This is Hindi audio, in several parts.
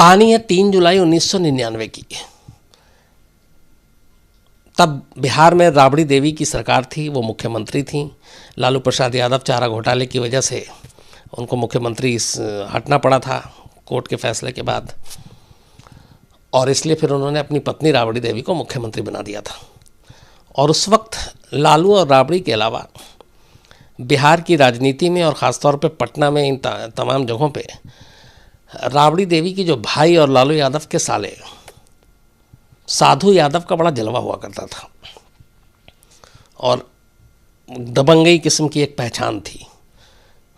कहानी है 3 जुलाई 1999 की। तब बिहार में राबड़ी देवी की सरकार थी, वो मुख्यमंत्री थी। लालू प्रसाद यादव चारा घोटाले की वजह से उनको मुख्यमंत्री हटना पड़ा था कोर्ट के फैसले के बाद, और इसलिए फिर उन्होंने अपनी पत्नी राबड़ी देवी को मुख्यमंत्री बना दिया था। और उस वक्त लालू और राबड़ी के अलावा बिहार की राजनीति में और ख़ासतौर पे पटना में इन तमाम जगहों पे राबड़ी देवी की जो भाई और लालू यादव के साले साधु यादव का बड़ा जलवा हुआ करता था और दबंगई किस्म की एक पहचान थी।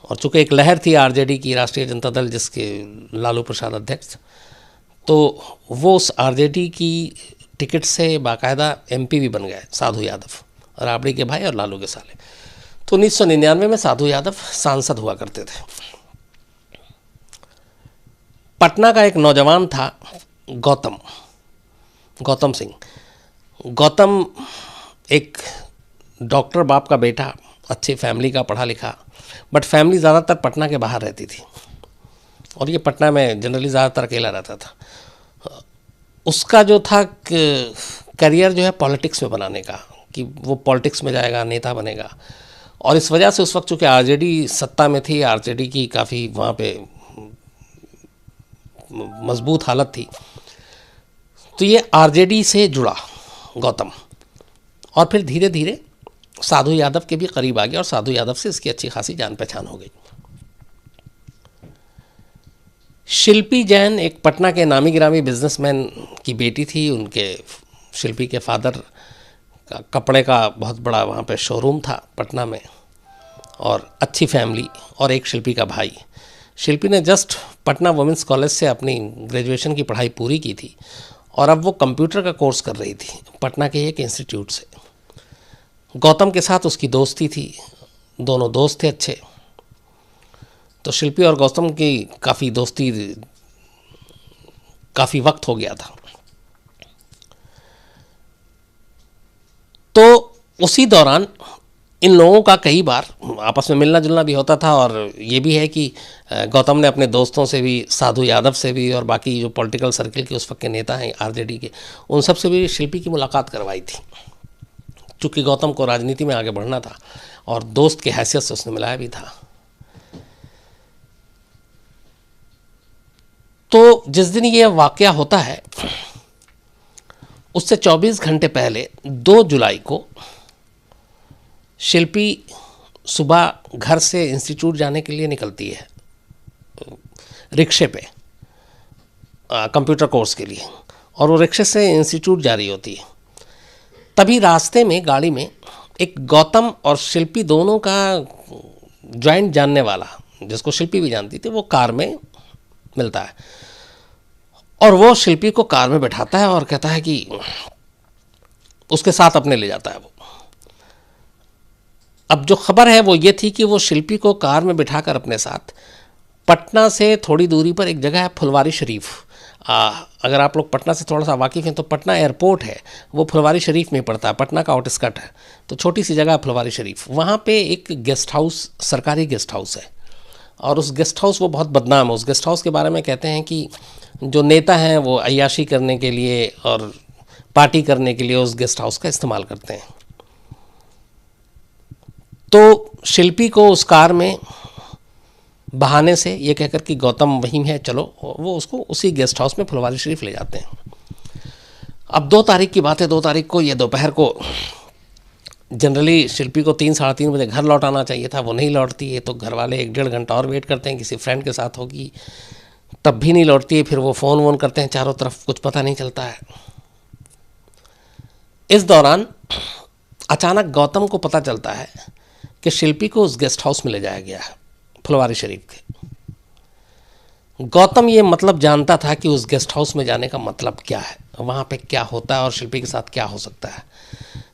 और चूँकि एक लहर थी आरजेडी की, राष्ट्रीय जनता दल, जिसके लालू प्रसाद अध्यक्ष, तो वो उस आरजेडी की टिकट से बाकायदा एमपी भी बन गए साधु यादव, राबड़ी के भाई और लालू के साले। तो 1999 में साधु यादव सांसद हुआ करते थे। पटना का एक नौजवान था गौतम सिंह। गौतम एक डॉक्टर बाप का बेटा, अच्छी फैमिली का, पढ़ा लिखा, बट फैमिली ज़्यादातर पटना के बाहर रहती थी और ये पटना में जनरली ज़्यादातर अकेला रहता था। उसका जो था करियर जो है पॉलिटिक्स में बनाने का, कि वो पॉलिटिक्स में जाएगा, नेता बनेगा। और इस वजह से उस वक्त चूँकि आरजेडी सत्ता में थी, आरजेडी की काफ़ी वहाँ पे मजबूत हालत थी, तो ये आरजेडी से जुड़ा गौतम और फिर धीरे धीरे साधु यादव के भी करीब आ गया और साधु यादव से इसकी अच्छी खासी जान पहचान हो गई। शिल्पी जैन एक पटना के नामी गिरामी बिजनेसमैन की बेटी थी। उनके शिल्पी के फादर का कपड़े का बहुत बड़ा वहाँ पे शोरूम था पटना में, और अच्छी फैमिली, और एक शिल्पी का भाई। शिल्पी ने जस्ट पटना वुमेंस कॉलेज से अपनी ग्रेजुएशन की पढ़ाई पूरी की थी और अब वो कंप्यूटर का कोर्स कर रही थी पटना के एक इंस्टीट्यूट से। गौतम के साथ उसकी दोस्ती थी, दोनों दोस्त थे अच्छे। तो शिल्पी और गौतम की काफ़ी दोस्ती काफ़ी वक्त हो गया था। तो उसी दौरान इन लोगों का कई बार आपस में मिलना जुलना भी होता था, और ये भी है कि गौतम ने अपने दोस्तों से भी, साधु यादव से भी, और बाकी जो पॉलिटिकल सर्किल के उस वक्त के नेता हैं आरजेडी के, उन सब से भी शिल्पी की मुलाकात करवाई थी। चूँकि गौतम को राजनीति में आगे बढ़ना था और दोस्त की हैसियत से उसने मिलाया भी था। तो जिस दिन ये वाक़या होता है उससे 24 घंटे पहले 2 जुलाई को शिल्पी सुबह घर से इंस्टीट्यूट जाने के लिए निकलती है रिक्शे पे कंप्यूटर कोर्स के लिए, और वो रिक्शे से इंस्टीट्यूट जा रही होती है। तभी रास्ते में गाड़ी में एक गौतम और शिल्पी दोनों का जॉइंट जानने वाला, जिसको शिल्पी भी जानती थी, वो कार में मिलता है और वो शिल्पी को कार में बैठाता है और कहता है कि उसके साथ अपने ले जाता है वो। अब जो खबर है वो ये थी कि वो शिल्पी को कार में बिठाकर अपने साथ पटना से थोड़ी दूरी पर एक जगह है फुलवारी शरीफ। अगर आप लोग पटना से थोड़ा सा वाकिफ़ हैं तो पटना एयरपोर्ट है वो फुलवारी शरीफ में पड़ता है, पटना का आउटस्कर्ट है, तो छोटी सी जगह है फुलवारी शरीफ। वहाँ पे एक गेस्ट हाउस, सरकारी गेस्ट हाउस है, और उस गेस्ट हाउस वो बहुत बदनाम है। उस गेस्ट हाउस के बारे में कहते हैं कि जो नेता हैं वो अय्याशी करने के लिए और पार्टी करने के लिए उस गेस्ट हाउस का इस्तेमाल करते हैं। तो शिल्पी को उस कार में बहाने से ये कहकर कि गौतम वहीं है, चलो, वो उसको उसी गेस्ट हाउस में फुलवारी शरीफ ले जाते हैं। अब 2 तारीख की बात है। 2 तारीख को ये दोपहर को जनरली शिल्पी को 3 साढ़े 3 बजे घर लौट आना चाहिए था, वो नहीं लौटती है। तो घर वाले 1-1.5 घंटा और वेट करते हैं, किसी फ्रेंड के साथ होगी, तब भी नहीं लौटती है। फिर वो फ़ोन वोन करते हैं चारों तरफ, कुछ पता नहीं चलता है। इस दौरान अचानक गौतम को पता चलता है कि शिल्पी को उस गेस्ट हाउस में ले जाया गया है फुलवारी शरीफ के। गौतम ये मतलब जानता था कि उस गेस्ट हाउस में जाने का मतलब क्या है, वहाँ पे क्या होता है और शिल्पी के साथ क्या हो सकता है।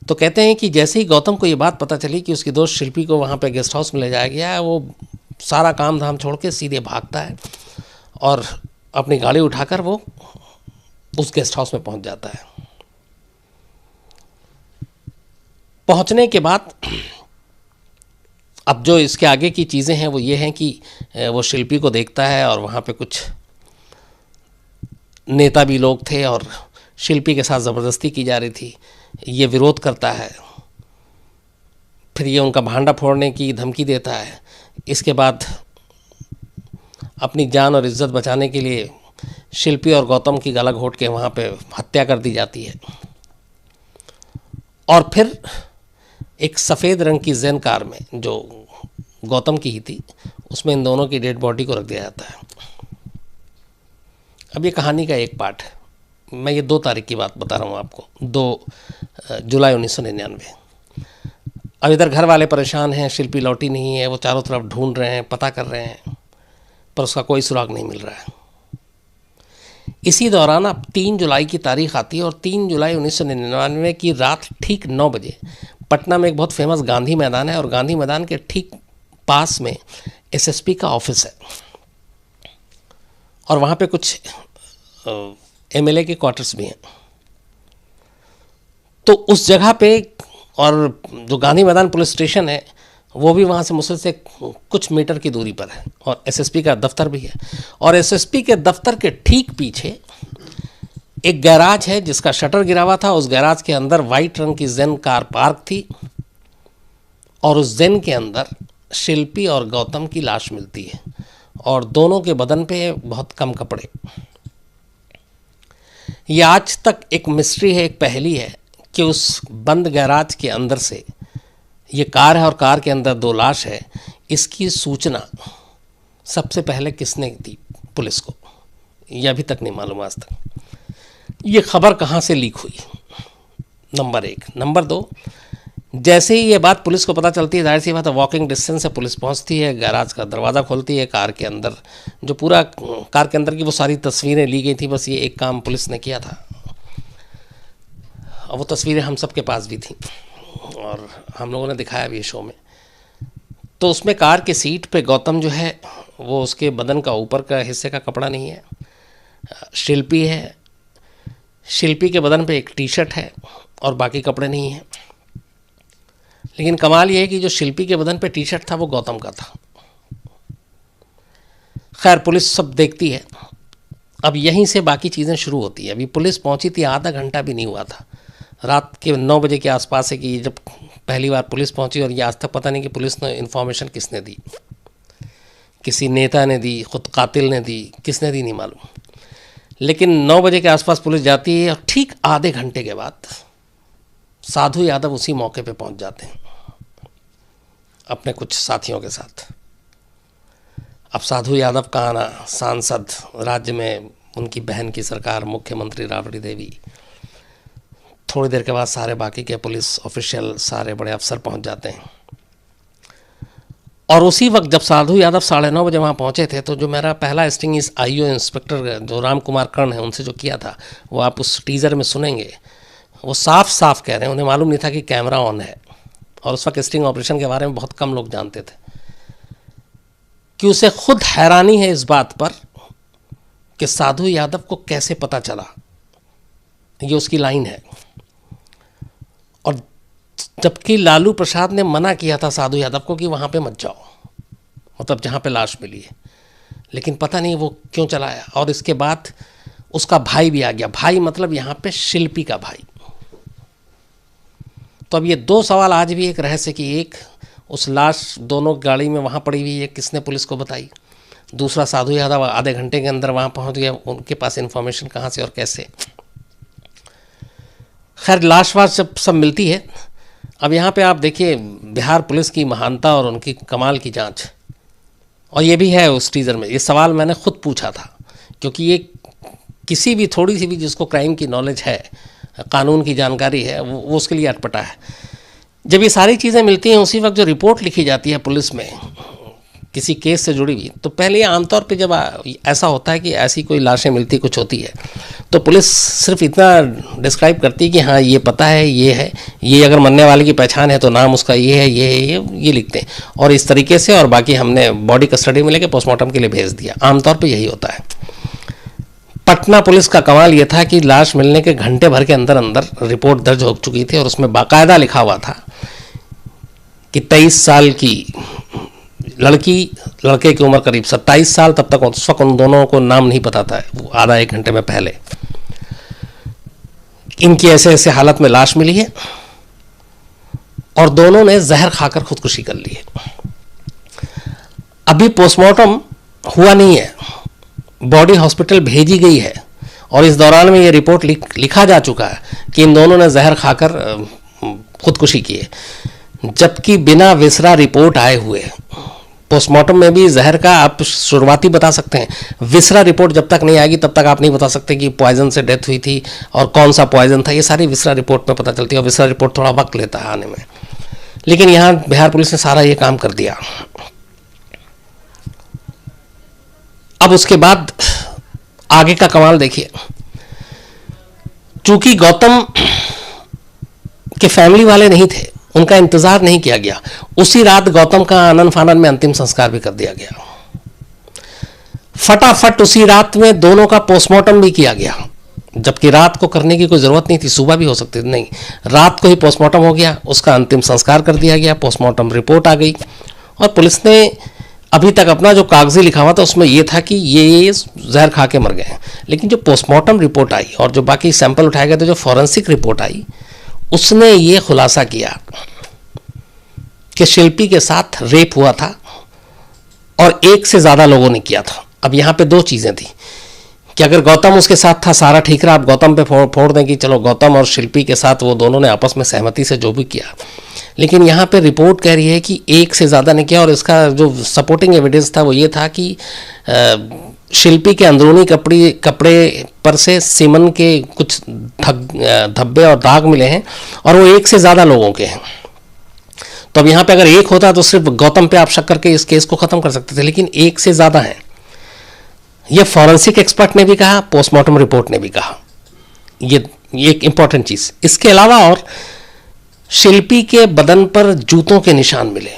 तो कहते हैं कि जैसे ही गौतम को ये बात पता चली कि उसकी दोस्त शिल्पी को वहाँ पे गेस्ट हाउस में ले जाया गया है, वो सारा काम धाम छोड़ के सीधे भागता है और अपनी गाड़ी उठाकर वो उस गेस्ट हाउस में पहुँच जाता है। पहुँचने के बाद अब जो इसके आगे की चीज़ें हैं वो ये हैं कि वो शिल्पी को देखता है और वहाँ पे कुछ नेता भी लोग थे और शिल्पी के साथ ज़बरदस्ती की जा रही थी। ये विरोध करता है, फिर ये उनका भांडा फोड़ने की धमकी देता है। इसके बाद अपनी जान और इज्जत बचाने के लिए शिल्पी और गौतम की गला घोट के वहाँ पे हत्या कर दी जाती है। और फिर एक सफ़ेद रंग की ज़ेन कार में, जो गौतम की ही थी, उसमें इन दोनों की डेड बॉडी को रख दिया जाता है। अब ये कहानी का एक पार्ट है। मैं ये 2 तारीख की बात बता रहा हूँ आपको, 2 जुलाई 1999। अब इधर घर वाले परेशान हैं, शिल्पी लौटी नहीं है, वो चारों तरफ ढूंढ रहे हैं, पता कर रहे हैं, पर उसका कोई सुराग नहीं मिल रहा है। इसी दौरान अब 3 जुलाई की तारीख आती है और 3 जुलाई 1999 की रात ठीक 9 बजे पटना में एक बहुत फेमस गांधी मैदान है और गांधी मैदान के ठीक पास में एसएसपी का ऑफिस है और वहाँ पे कुछ एमएलए के क्वार्टर्स भी हैं। तो उस जगह पे, और जो गांधी मैदान पुलिस स्टेशन है वो भी वहाँ से मुश्किल से कुछ मीटर की दूरी पर है और एसएसपी का दफ्तर भी है। और एसएसपी के दफ्तर के ठीक पीछे एक गैराज है जिसका शटर गिरा हुआ था। उस गैराज के अंदर वाइट रंग की ज़ेन कार पार्क थी और उस ज़ेन के अंदर शिल्पी और गौतम की लाश मिलती है और दोनों के बदन पे बहुत कम कपड़े। ये आज तक एक मिस्ट्री है, एक पहेली है कि उस बंद गैराज के अंदर से ये कार है और कार के अंदर 2 लाश है। इसकी सूचना सबसे पहले किसने दी पुलिस को, ये अभी तक नहीं मालूम आज तक। ये खबर कहाँ से लीक हुई, नंबर 1। नंबर 2, जैसे ही ये बात पुलिस को पता चलती है, जाहिर सी बात है वॉकिंग डिस्टेंस से पुलिस पहुंचती है, गैराज का दरवाज़ा खोलती है, कार के अंदर जो पूरा कार के अंदर की वो सारी तस्वीरें ली गई थी। बस ये एक काम पुलिस ने किया था और वो तस्वीरें हम सब के पास भी थी और हम लोगों ने दिखाया भी शो में। तो उसमें कार की सीट पे गौतम जो है वो, उसके बदन का ऊपर का हिस्से का कपड़ा नहीं है। शिल्पी है, शिल्पी के बदन पे एक टी शर्ट है और बाकी कपड़े नहीं हैं। लेकिन कमाल ये है कि जो शिल्पी के बदन पे टी शर्ट था वो गौतम का था। खैर पुलिस सब देखती है। अब यहीं से बाकी चीज़ें शुरू होती है। अभी पुलिस पहुंची थी, आधा घंटा भी नहीं हुआ था, रात के 9 बजे के आसपास है कि जब पहली बार पुलिस पहुंची। और ये आज तक पता नहीं कि पुलिस ने इन्फॉर्मेशन किसने दी, किसी नेता ने दी, खुद कातिल ने दी, किसने दी नहीं मालूम। लेकिन 9 बजे के आसपास पुलिस जाती है और ठीक आधे घंटे के बाद साधु यादव उसी मौके पे पहुंच जाते हैं अपने कुछ साथियों के साथ। अब साधु यादव का आना, सांसद, राज्य में उनकी बहन की सरकार, मुख्यमंत्री राबड़ी देवी, थोड़ी देर के बाद सारे बाकी के पुलिस ऑफिशियल, सारे बड़े अफसर पहुंच जाते हैं। और उसी वक्त जब साधु यादव 9:30 बजे वहाँ पहुँचे थे, तो जो मेरा पहला स्टिंग इस आईओ इंस्पेक्टर जो राम कुमार कर्ण है उनसे जो किया था, वो आप उस टीज़र में सुनेंगे। वो साफ साफ कह रहे हैं, उन्हें मालूम नहीं था कि कैमरा ऑन है। और उस वक्त स्टिंग ऑपरेशन के बारे में बहुत कम लोग जानते थे कि उसे खुद हैरानी है इस बात पर कि साधु यादव को कैसे पता चला। ये उसकी लाइन है। और जबकि लालू प्रसाद ने मना किया था साधु यादव को कि वहाँ पे मत जाओ, मतलब जहाँ पे लाश मिली है, लेकिन पता नहीं वो क्यों चलाया। और इसके बाद उसका भाई भी आ गया। भाई मतलब यहाँ पे शिल्पी का भाई। तो अब ये 2 सवाल आज भी एक रहस्य कि एक, उस लाश दोनों गाड़ी में वहाँ पड़ी हुई है, किसने पुलिस को बताई। दूसरा, साधु यादव आधे घंटे के अंदर वहाँ पहुँच गया, उनके पास इन्फॉर्मेशन कहाँ से और कैसे। खैर लाश वाश जब सब मिलती है, अब यहाँ पे आप देखिए बिहार पुलिस की महानता और उनकी कमाल की जांच। और ये भी है उस टीज़र में। ये सवाल मैंने खुद पूछा था, क्योंकि ये किसी भी थोड़ी सी भी जिसको क्राइम की नॉलेज है, कानून की जानकारी है, वो उसके लिए अटपटा है। जब ये सारी चीज़ें मिलती हैं, उसी वक्त जो रिपोर्ट लिखी जाती है पुलिस में किसी केस से जुड़ी हुई, तो पहले आमतौर पे जब ऐसा होता है कि ऐसी कोई लाशें मिलती कुछ होती है, तो पुलिस सिर्फ इतना डिस्क्राइब करती है कि हाँ ये पता है, ये है, ये अगर मरने वाले की पहचान है तो नाम उसका ये है, ये है, ये लिखते हैं और इस तरीके से। और बाकी हमने बॉडी कस्टडी में लेके पोस्टमार्टम के लिए भेज दिया। आमतौर पर यही होता है। पटना पुलिस का कमाल ये था कि लाश मिलने के घंटे भर के अंदर अंदर रिपोर्ट दर्ज हो चुकी थी और उसमें बाकायदा लिखा हुआ था कि 23 साल की लड़के की उम्र करीब 27 साल, तब तक उस वक्त उन दोनों को नाम नहीं पता था, वो आधा एक घंटे में पहले। इनकी ऐसे ऐसे हालत में लाश मिली है और दोनों ने जहर खाकर खुदकुशी कर ली है। अभी पोस्टमार्टम हुआ नहीं है, बॉडी हॉस्पिटल भेजी गई है और इस दौरान में ये रिपोर्ट लिखा जा चुका है कि इन दोनों ने जहर खाकर खुदकुशी की है, जबकि बिना विसरा रिपोर्ट आए हुए पोस्टमार्टम में भी जहर का आप शुरुआती बता सकते हैं, विसरा रिपोर्ट जब तक नहीं आएगी तब तक आप नहीं बता सकते कि पॉइजन से डेथ हुई थी और कौन सा पॉइजन था। ये सारी विसरा रिपोर्ट में पता चलती है और विसरा रिपोर्ट थोड़ा वक्त लेता है आने में, लेकिन यहाँ बिहार पुलिस ने सारा ये काम कर दिया। अब उसके बाद आगे का कमाल देखिए, चूंकि गौतम के फैमिली वाले नहीं थे, उनका इंतजार नहीं किया गया, उसी रात गौतम का आनन फानन में अंतिम संस्कार भी कर दिया गया। फटाफट उसी रात में दोनों का पोस्टमार्टम भी किया गया, जबकि रात को करने की कोई जरूरत नहीं थी, सुबह भी हो सकती थी, नहीं, रात को ही पोस्टमार्टम हो गया, उसका अंतिम संस्कार कर दिया गया, पोस्टमार्टम रिपोर्ट आ गई और पुलिस ने अभी तक अपना जो कागजी लिखा हुआ था उसमें यह था कि ये जहर खा के मर गए, लेकिन जो पोस्टमार्टम रिपोर्ट आई और जो बाकी सैंपल उठाए गए थे, जो फॉरेंसिक रिपोर्ट आई, उसने ये खुलासा किया कि शिल्पी के साथ रेप हुआ था और एक से ज़्यादा लोगों ने किया था। अब यहाँ पे दो चीज़ें थी कि अगर गौतम उसके साथ था, सारा ठीक रहा, आप गौतम पे फोड़ दें कि चलो गौतम और शिल्पी के साथ वो दोनों ने आपस में सहमति से जो भी किया, लेकिन यहाँ पे रिपोर्ट कह रही है कि एक से ज़्यादा ने किया और इसका जो सपोर्टिंग एविडेंस था वो ये था कि शिल्पी के अंदरूनी कपड़े पर से सीमन के कुछ धब्बे और दाग मिले हैं और वो एक से ज़्यादा लोगों के हैं। तो अब यहाँ पे अगर एक होता तो सिर्फ गौतम पे आप शक करके इस केस को ख़त्म कर सकते थे, लेकिन एक से ज़्यादा हैं। ये फॉरेंसिक एक्सपर्ट ने भी कहा, पोस्टमार्टम रिपोर्ट ने भी कहा, ये एक इंपॉर्टेंट चीज़। इसके अलावा और शिल्पी के बदन पर जूतों के निशान मिले,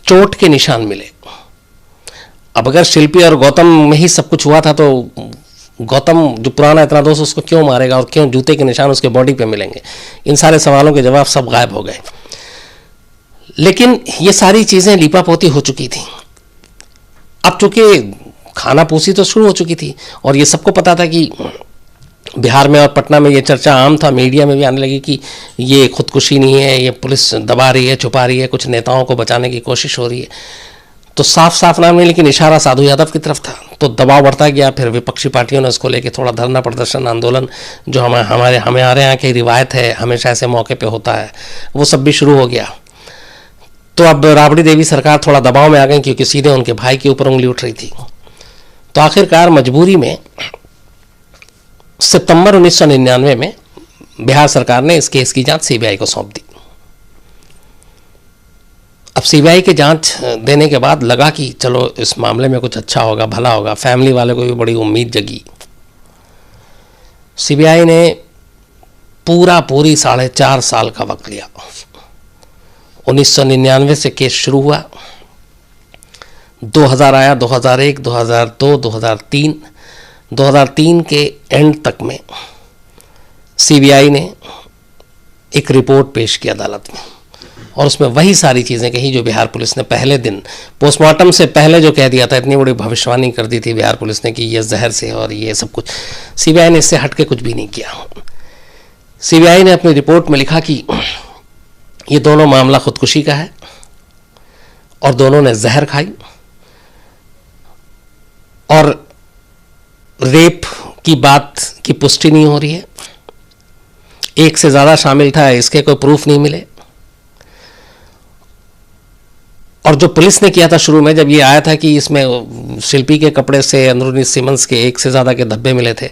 चोट के निशान मिले। अब अगर शिल्पी और गौतम में ही सब कुछ हुआ था तो गौतम जो पुराना इतना दोस्त उसको क्यों मारेगा और क्यों जूते के निशान उसके बॉडी पे मिलेंगे? इन सारे सवालों के जवाब सब गायब हो गए। लेकिन ये सारी चीज़ें लीपापोती हो चुकी थी। अब चूंकि खानापूसी तो शुरू हो चुकी थी और ये सबको पता था कि बिहार में और पटना में ये चर्चा आम था, मीडिया में भी आने लगी कि ये खुदकुशी नहीं है, ये पुलिस दबा रही है, छुपा रही है, कुछ नेताओं को बचाने की कोशिश हो रही है। तो साफ साफ नाम नहीं, लेकिन इशारा साधु यादव की तरफ था, तो दबाव बढ़ता गया। फिर विपक्षी पार्टियों ने इसको लेके थोड़ा धरना प्रदर्शन आंदोलन, जो हमारे यहाँ की रिवायत है, हमेशा ऐसे मौके पे होता है, वो सब भी शुरू हो गया। तो अब राबड़ी देवी सरकार थोड़ा दबाव में आ गई क्योंकि सीधे उनके भाई के ऊपर उंगली उठ रही थी। तो आखिरकार मजबूरी में सितंबर 1999 में बिहार सरकार ने इस केस की जांच सीबीआई को सौंप दी। अब सीबीआई की जांच देने के बाद लगा कि चलो इस मामले में कुछ अच्छा होगा, भला होगा। फैमिली वाले को भी बड़ी उम्मीद जगी। सीबीआई ने पूरी 4.5 साल का वक्त लिया। 1999 से केस शुरू हुआ, 2000 आया, 2001, 2002, 2003, 2003 के एंड तक में सीबीआई ने एक रिपोर्ट पेश की अदालत में और उसमें वही सारी चीज़ें कही जो बिहार पुलिस ने पहले दिन पोस्टमार्टम से पहले जो कह दिया था। इतनी बड़ी भविष्यवाणी कर दी थी बिहार पुलिस ने कि ये जहर से और ये सब कुछ। सीबीआई ने इससे हटके कुछ भी नहीं किया। सीबीआई ने अपनी रिपोर्ट में लिखा कि ये दोनों मामला खुदकुशी का है और दोनों ने जहर खाई और रेप की बात की पुष्टि नहीं हो रही है। एक से ज़्यादा शामिल था, इसके कोई प्रूफ नहीं मिले। और जो पुलिस ने किया था शुरू में, जब ये आया था कि इसमें शिल्पी के कपड़े से अंदरूनी सीमेंस के एक से ज़्यादा के धब्बे मिले थे,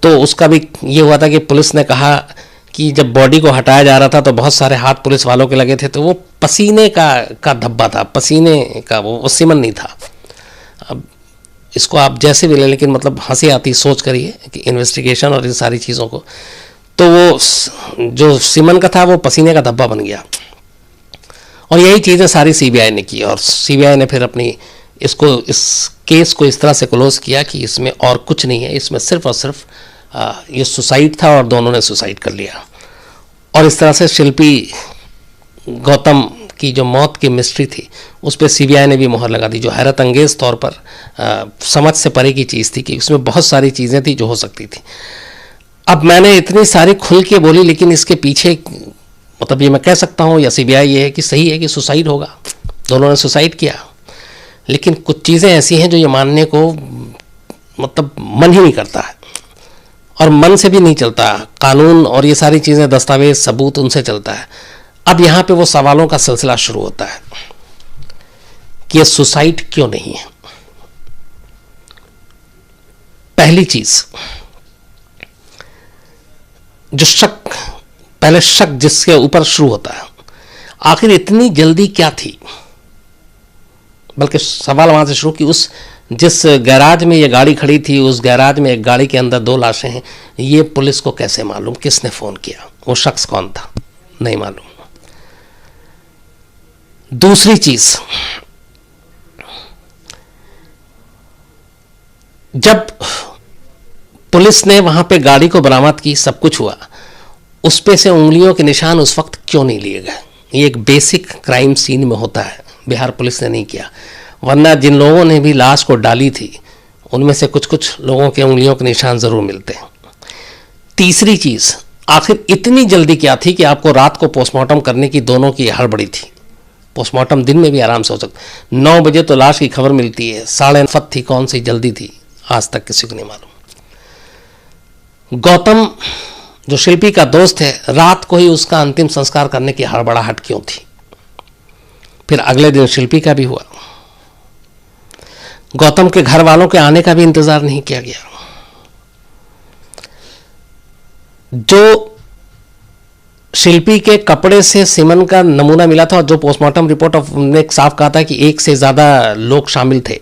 तो उसका भी ये हुआ था कि पुलिस ने कहा कि जब बॉडी को हटाया जा रहा था तो बहुत सारे हाथ पुलिस वालों के लगे थे, तो वो पसीने का धब्बा था, पसीने का, वो सीमन नहीं था। अब इसको आप जैसे भी ले, लेकिन मतलब हंसी आती सोच करिए कि इन्वेस्टिगेशन और इन सारी चीज़ों को, तो वो जो सीमन का था वो पसीने का धब्बा बन गया। और यही चीज़ें सारी सीबीआई ने की और सीबीआई ने फिर अपनी इस केस को इस तरह से क्लोज किया कि इसमें और कुछ नहीं है, इसमें सिर्फ और सिर्फ ये सुसाइड था और दोनों ने सुसाइड कर लिया। और इस तरह से शिल्पी गौतम की जो मौत की मिस्ट्री थी उस पर सीबीआई ने भी मोहर लगा दी, जो हैरत अंगेज़ तौर पर समझ से परे की चीज़ थी कि उसमें बहुत सारी चीज़ें थी जो हो सकती थी। अब मैंने इतनी सारी खुल के बोली, लेकिन इसके पीछे मतलब ये मैं कह सकता हूँ या सीबीआई ये है कि सही है कि सुसाइड होगा, दोनों ने सुसाइड किया, लेकिन कुछ चीज़ें ऐसी हैं जो ये मानने को मतलब मन ही नहीं करता है और मन से भी नहीं चलता। कानून और ये सारी चीज़ें, दस्तावेज, सबूत, उनसे चलता है। अब यहाँ पे वो सवालों का सिलसिला शुरू होता है कि ये सुसाइड क्यों नहीं है। पहली चीज़, जो शक, पहले शक जिसके ऊपर शुरू होता है, आखिर इतनी जल्दी क्या थी, बल्कि सवाल वहां से शुरू कि उस जिस गैराज में ये गाड़ी खड़ी थी, उस गैराज में एक गाड़ी के अंदर 2 लाशें हैं, ये पुलिस को कैसे मालूम, किसने फ़ोन किया, वो शख्स कौन था, नहीं मालूम। दूसरी चीज़, जब पुलिस ने वहां पे गाड़ी को बरामद की, सब कुछ हुआ, उस पे से उंगलियों के निशान उस वक्त क्यों नहीं लिए गए? ये एक बेसिक क्राइम सीन में होता है, बिहार पुलिस ने नहीं किया, वरना जिन लोगों ने भी लाश को डाली थी उनमें से कुछ कुछ लोगों के उंगलियों के निशान ज़रूर मिलते हैं। तीसरी चीज़, आखिर इतनी जल्दी क्या थी कि आपको रात को पोस्टमार्टम करने की दोनों की हड़बड़ी थी? पोस्टमार्टम दिन में भी आराम से हो सकता। 9 बजे तो लाश की खबर मिलती है, 9:30 थी, कौन सी जल्दी थी, आज तक किसी को नहीं मालूम। गौतम जो शिल्पी का दोस्त है, रात को ही उसका अंतिम संस्कार करने की हड़बड़ाहट क्यों थी? फिर अगले दिन शिल्पी का भी हुआ, गौतम के घर वालों के आने का भी इंतजार नहीं किया गया। जो शिल्पी के कपड़े से सीमन का नमूना मिला था और जो पोस्टमार्टम रिपोर्ट ने साफ कहा था कि 1 से ज़्यादा लोग शामिल थे,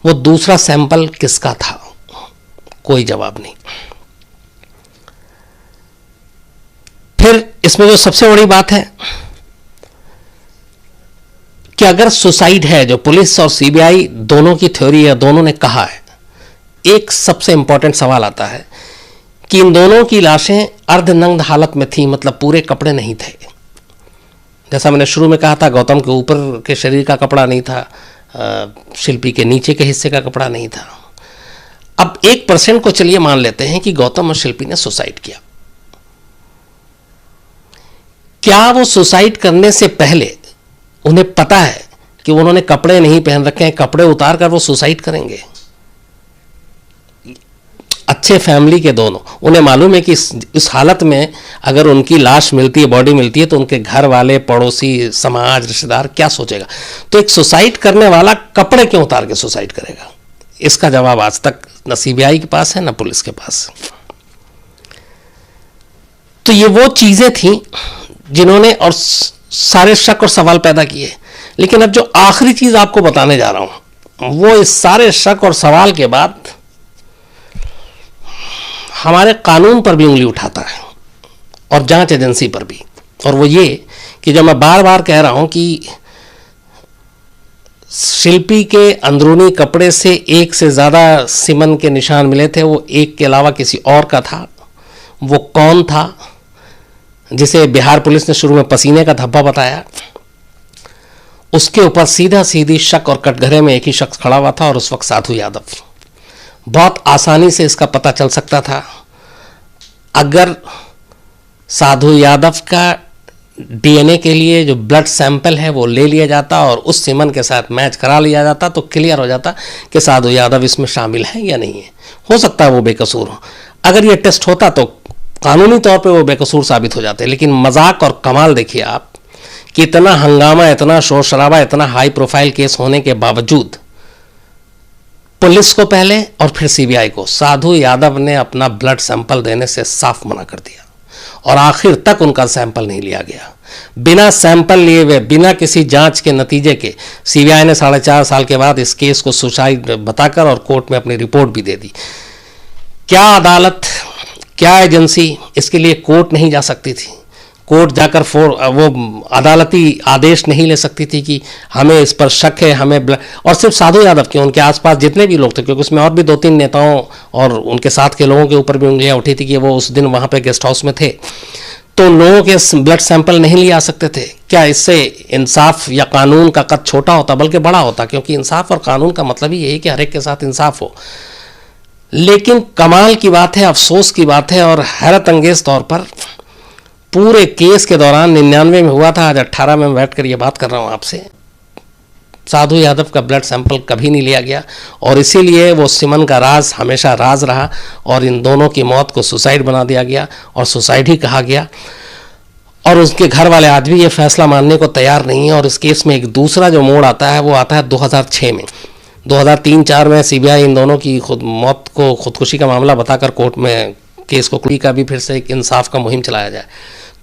वो दूसरा सैंपल किसका था? कोई जवाब नहीं। फिर इसमें जो सबसे बड़ी बात है कि अगर सुसाइड है, जो पुलिस और सीबीआई दोनों की थ्योरी है, दोनों ने कहा है, एक सबसे इंपॉर्टेंट सवाल आता है कि इन दोनों की लाशें अर्धनग्न हालत में थी, मतलब पूरे कपड़े नहीं थे। जैसा मैंने शुरू में कहा था, गौतम के ऊपर के शरीर का कपड़ा नहीं था, शिल्पी के नीचे के हिस्से का कपड़ा नहीं था। अब 1% को चलिए मान लेते हैं कि गौतम और शिल्पी ने सुसाइड किया। क्या वो सुसाइड करने से पहले उन्हें पता है कि उन्होंने कपड़े नहीं पहन रखे हैं, कपड़े उतार कर वो सुसाइड करेंगे? अच्छे फैमिली के दोनों, उन्हें मालूम है कि इस हालत में अगर उनकी लाश मिलती है, बॉडी मिलती है, तो उनके घर वाले, पड़ोसी, समाज, रिश्तेदार क्या सोचेगा। तो एक सुसाइड करने वाला कपड़े क्यों उतार के सुसाइड करेगा? इसका जवाब आज तक न सीबीआई के पास है न पुलिस के पास। तो ये वो चीजें थी जिन्होंने और सारे शक और सवाल पैदा किए। लेकिन अब जो आखिरी चीज आपको बताने जा रहा हूं, वो इस सारे शक और सवाल के बाद हमारे कानून पर भी उंगली उठाता है और जांच एजेंसी पर भी। और वो ये कि जब मैं बार बार कह रहा हूं कि शिल्पी के अंदरूनी कपड़े से 1 से ज़्यादा सीमन के निशान मिले थे, वो एक के अलावा किसी और का था। वो कौन था जिसे बिहार पुलिस ने शुरू में पसीने का धब्बा बताया? उसके ऊपर सीधा सीधी शक और कटघरे में एक ही शख्स खड़ा हुआ था और उस वक्त साधु यादव। बहुत आसानी से इसका पता चल सकता था अगर साधु यादव का डीएनए के लिए जो ब्लड सैंपल है वो ले लिया जाता और उस सीमन के साथ मैच करा लिया जाता, तो क्लियर हो जाता कि साधु यादव इसमें शामिल है या नहीं है। हो सकता है वो बेकसूर हो। अगर ये टेस्ट होता तो कानूनी तौर पे वो बेकसूर साबित हो जाते। लेकिन मजाक और कमाल देखिए आप कि इतना हंगामा, इतना शोर शराबा, इतना हाई प्रोफाइल केस होने के बावजूद पुलिस को पहले और फिर सीबीआई को साधु यादव ने अपना ब्लड सैंपल देने से साफ मना कर दिया और आखिर तक उनका सैंपल नहीं लिया गया। बिना सैंपल लिए हुए, बिना किसी जांच के नतीजे के सीबीआई ने 4.5 साल के बाद इस केस को सुसाइड बताकर और कोर्ट में अपनी रिपोर्ट भी दे दी। क्या अदालत, क्या एजेंसी इसके लिए कोर्ट नहीं जा सकती थी? कोर्ट जाकर वो अदालती आदेश नहीं ले सकती थी कि हमें इस पर शक है, हमें और सिर्फ साधु यादव के, उनके आसपास जितने भी लोग थे, क्योंकि उसमें और भी 2-3 नेताओं और उनके साथ के लोगों के ऊपर भी उंगलियां उठी थी कि वो उस दिन वहां पे गेस्ट हाउस में थे। तो लोगों के ब्लड सैंपल नहीं लिए आ सकते थे क्या? इससे इंसाफ या कानून का कद छोटा होता बल्कि बड़ा होता, क्योंकि इंसाफ और कानून का मतलब ही यही कि हर एक के साथ इंसाफ हो। लेकिन कमाल की बात है, अफसोस की बात है और हैरत अंगेज तौर पर पूरे केस के दौरान 99 में हुआ था, आज 18 में बैठ कर ये बात कर रहा हूँ आपसे, साधु यादव का ब्लड सैंपल कभी नहीं लिया गया। और इसीलिए वो सिमन का राज हमेशा राज रहा और इन दोनों की मौत को सुसाइड बना दिया गया और सुसाइड ही कहा गया। और उसके घर वाले आज भी ये फैसला मानने को तैयार नहीं है। और इस केस में एक दूसरा जो मोड़ आता है वो आता है 2006 में। 2003-04 में सीबीआई इन दोनों की मौत को खुदकुशी का मामला बताकर कोर्ट में केस को का भी फिर से एक इंसाफ का मुहिम चलाया जाए,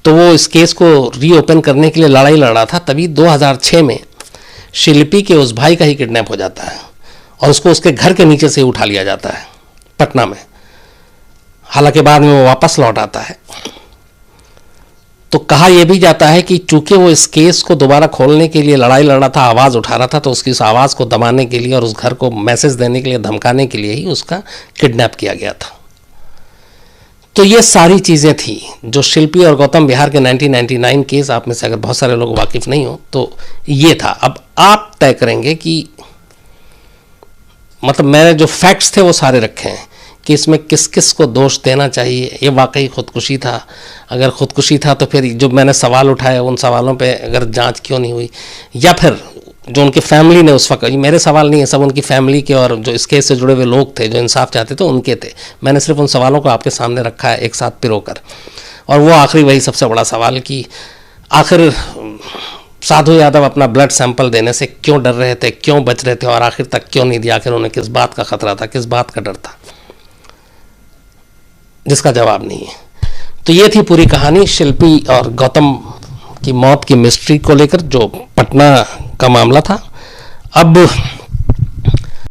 तो वो इस केस को रीओपन करने के लिए लड़ाई लड़ रहा था। तभी 2006 में शिल्पी के उस भाई का ही किडनैप हो जाता है और उसको उसके घर के नीचे से उठा लिया जाता है पटना में। हालांकि बाद में वो वापस लौट आता है। तो कहा यह भी जाता है कि चूंकि वो इस केस को दोबारा खोलने के लिए लड़ाई लड़ रहा था, आवाज़ उठा रहा था, तो उसकी उस आवाज़ को दबाने के लिए और उस घर को मैसेज देने के लिए, धमकाने के लिए ही उसका किडनैप किया गया था। तो ये सारी चीज़ें थी जो शिल्पी और गौतम विहार के 1999 केस, आप में से अगर बहुत सारे लोग वाकिफ़ नहीं हो तो ये था। अब आप तय करेंगे कि मतलब मैंने जो फैक्ट्स थे वो सारे रखे हैं कि इसमें किस किस को दोष देना चाहिए। ये वाकई खुदकुशी था? अगर खुदकुशी था तो फिर जो मैंने सवाल उठाए उन सवालों पे अगर जांच क्यों नहीं हुई, या फिर जो उनकी फैमिली ने उस वक्त, मेरे सवाल नहीं है, सब उनकी फैमिली के और जो इस केस से जुड़े हुए लोग थे जो इंसाफ चाहते थे उनके थे। मैंने सिर्फ उन सवालों को आपके सामने रखा है एक साथ पिरोकर। और वो आखिरी वही सबसे बड़ा सवाल कि आखिर साधु यादव अपना ब्लड सैंपल देने से क्यों डर रहे थे, क्यों बच रहे थे और आखिर तक क्यों नहीं दिया? आखिर उन्हें किस बात का खतरा था, किस बात का डर था, जिसका जवाब नहीं है। तो ये थी पूरी कहानी शिल्पी और गौतम की मौत की मिस्ट्री को लेकर, जो पटना का मामला था। अब